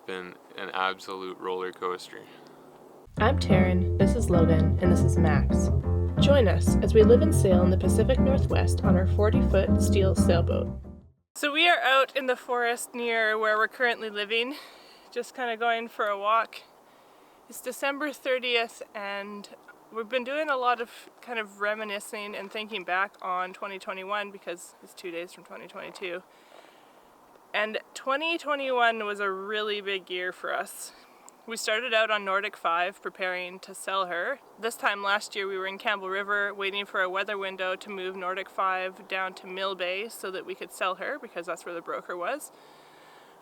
It's been an absolute roller coaster. I'm Taryn, this is Logan, and this is Max. Join us as we live and sail in the Pacific Northwest on our 40-foot steel sailboat. So we are out in the forest near where we're currently living, just kind of going for a walk. It's December 30th, and we've been doing a lot of kind of reminiscing and thinking back on 2021 because it's 2 days from 2022. And 2021 was a really big year for us. We started out on Nordic 5 preparing to sell her. This time last year we were in Campbell River waiting for a weather window to move Nordic 5 down to Mill Bay so that we could sell her because that's where the broker was.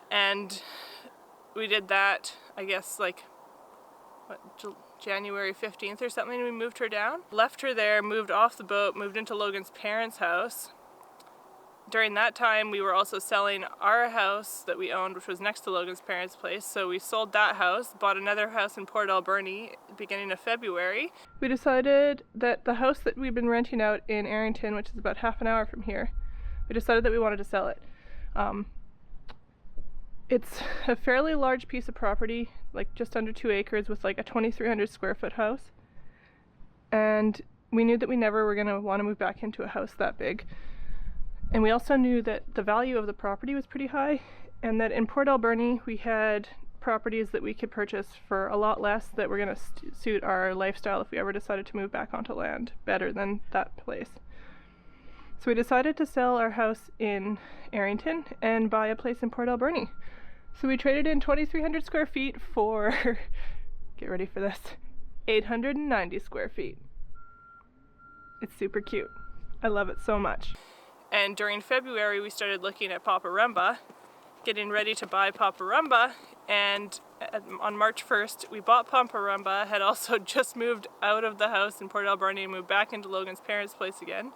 And we did that, I guess, January 15th or something. We moved her down, left her there, moved off the boat, moved into Logan's parents' house. During that time, we were also selling our house that we owned, which was next to Logan's parents' place. So we sold that house, bought another house in Port Alberni beginning of February. We decided that the house that we've been renting out in Arrington, which is about half an hour from here, we decided that we wanted to sell it. It's a fairly large piece of property, like just under 2 acres with like a 2,300 square foot house. And we knew that we never were going to want to move back into a house that big. And we also knew that the value of the property was pretty high, and that in Port Alberni we had properties that we could purchase for a lot less that were going to suit our lifestyle if we ever decided to move back onto land better than that place. So we decided to sell our house in Arrington and buy a place in Port Alberni. So we traded in 2,300 square feet for, get ready for this, 890 square feet. It's super cute. I love it so much. And during February, we started looking at Paparumba, getting ready to buy Paparumba. And on March 1st, we bought Paparumba, had also just moved out of the house in Port Alberni and moved back into Logan's parents' place again.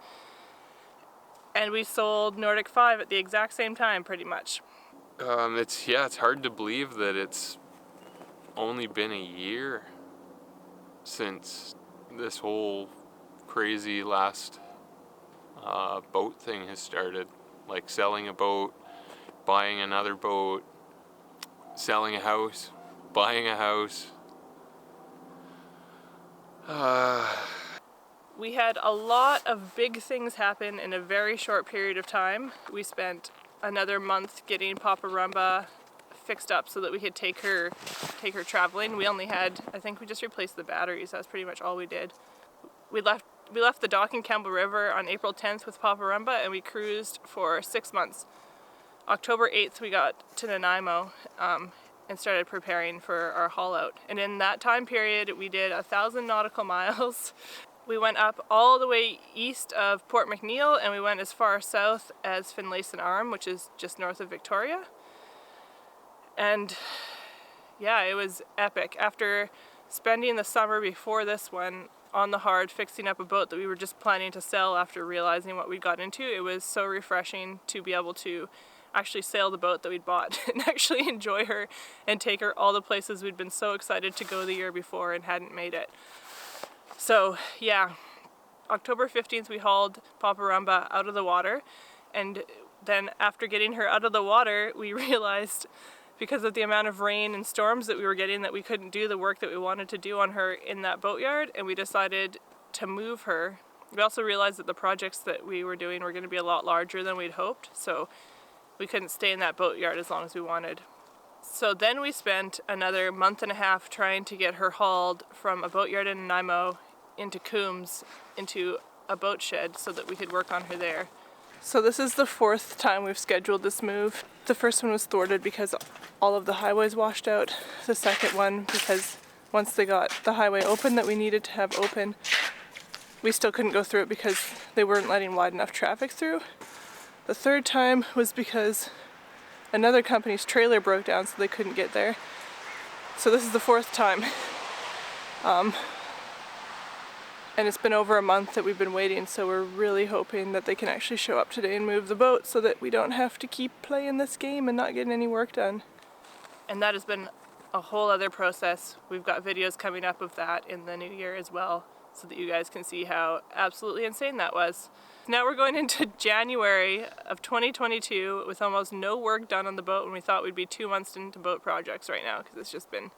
And we sold Nordic 5 at the exact same time, pretty much. It's hard to believe that it's only been a year since this whole crazy last boat thing has started. Like selling a boat, buying another boat, selling a house, buying a house. We had a lot of big things happen in a very short period of time. We spent another month getting Paparumba fixed up so that we could take her traveling. We only had, I think we just replaced the batteries. That's pretty much all we did. We left the dock in Campbell River on April 10th with Paparumba, and we cruised for 6 months. October 8th we got to Nanaimo and started preparing for our haul out. And in that time period we did 1,000 nautical miles. We went up all the way east of Port McNeill, and we went as far south as Finlayson Arm, which is just north of Victoria. And yeah, it was epic. After spending the summer before this one on the hard fixing up a boat that we were just planning to sell after realizing what we got into, it was so refreshing to be able to actually sail the boat that we'd bought and actually enjoy her and take her all the places we'd been so excited to go the year before and hadn't made it. So yeah, October 15th we hauled Paparumba out of the water, and then after getting her out of the water we realized, because of the amount of rain and storms that we were getting, that we couldn't do the work that we wanted to do on her in that boatyard, and we decided to move her. We also realized that the projects that we were doing were going to be a lot larger than we'd hoped, so we couldn't stay in that boatyard as long as we wanted. So then we spent another month and a half trying to get her hauled from a boatyard in Nanaimo into Coombs, into a boat shed, so that we could work on her there. So this is the 4th time we've scheduled this move. The first one was thwarted because all of the highways washed out. The second one because once they got the highway open that we needed to have open, we still couldn't go through it because they weren't letting wide enough traffic through. The third time was because another company's trailer broke down, so they couldn't get there. So this is the 4th time. And it's been over a month that we've been waiting, so we're really hoping that they can actually show up today and move the boat so that we don't have to keep playing this game and not getting any work done. And that has been a whole other process. We've got videos coming up of that in the new year as well. so that you guys can see how absolutely insane that was. Now we're going into January of 2022 with almost no work done on the boat, and we thought we'd be 2 months into boat projects right now because it's just been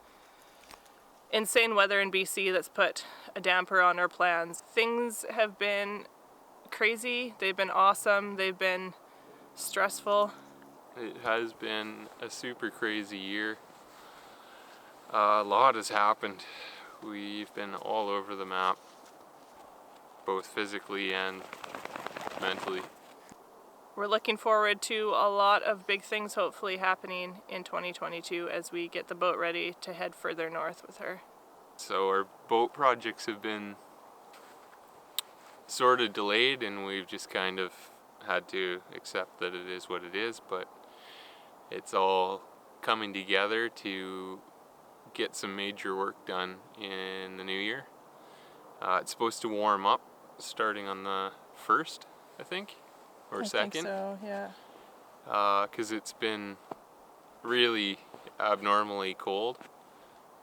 insane weather in BC that's put a damper on our plans. Things have been crazy, they've been awesome, they've been stressful. It has been a super crazy year. A lot has happened. We've been all over the map, both physically and mentally. We're looking forward to a lot of big things hopefully happening in 2022 as we get the boat ready to head further north with her. So our boat projects have been sort of delayed, and we've just kind of had to accept that it is what it is, but it's all coming together to get some major work done in the new year. It's supposed to warm up starting on the 1st, I think, or 2nd. I think so, yeah. Because it's been really abnormally cold,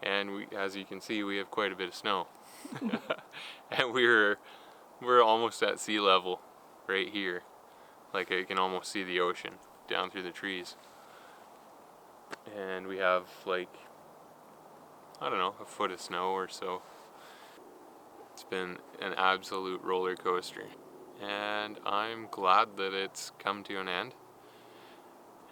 and as you can see, we have quite a bit of snow. And we're almost at sea level right here. Like, I can almost see the ocean down through the trees. And we have, like, I don't know, a foot of snow or so. It's been an absolute roller coaster. And I'm glad that it's come to an end.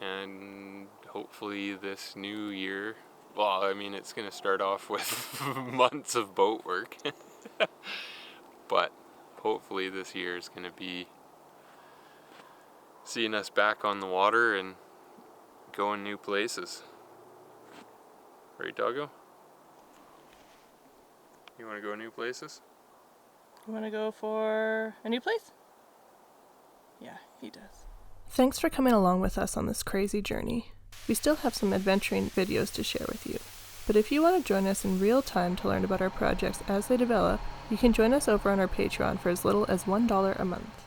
And hopefully this new year, well, I mean, it's going to start off with months of boat work. But hopefully this year is going to be seeing us back on the water and going new places. Right, doggo? You want to go new places? You want to go for a new place? Yeah, he does. Thanks for coming along with us on this crazy journey. We still have some adventuring videos to share with you. But if you want to join us in real time to learn about our projects as they develop, you can join us over on our Patreon for as little as $1 a month.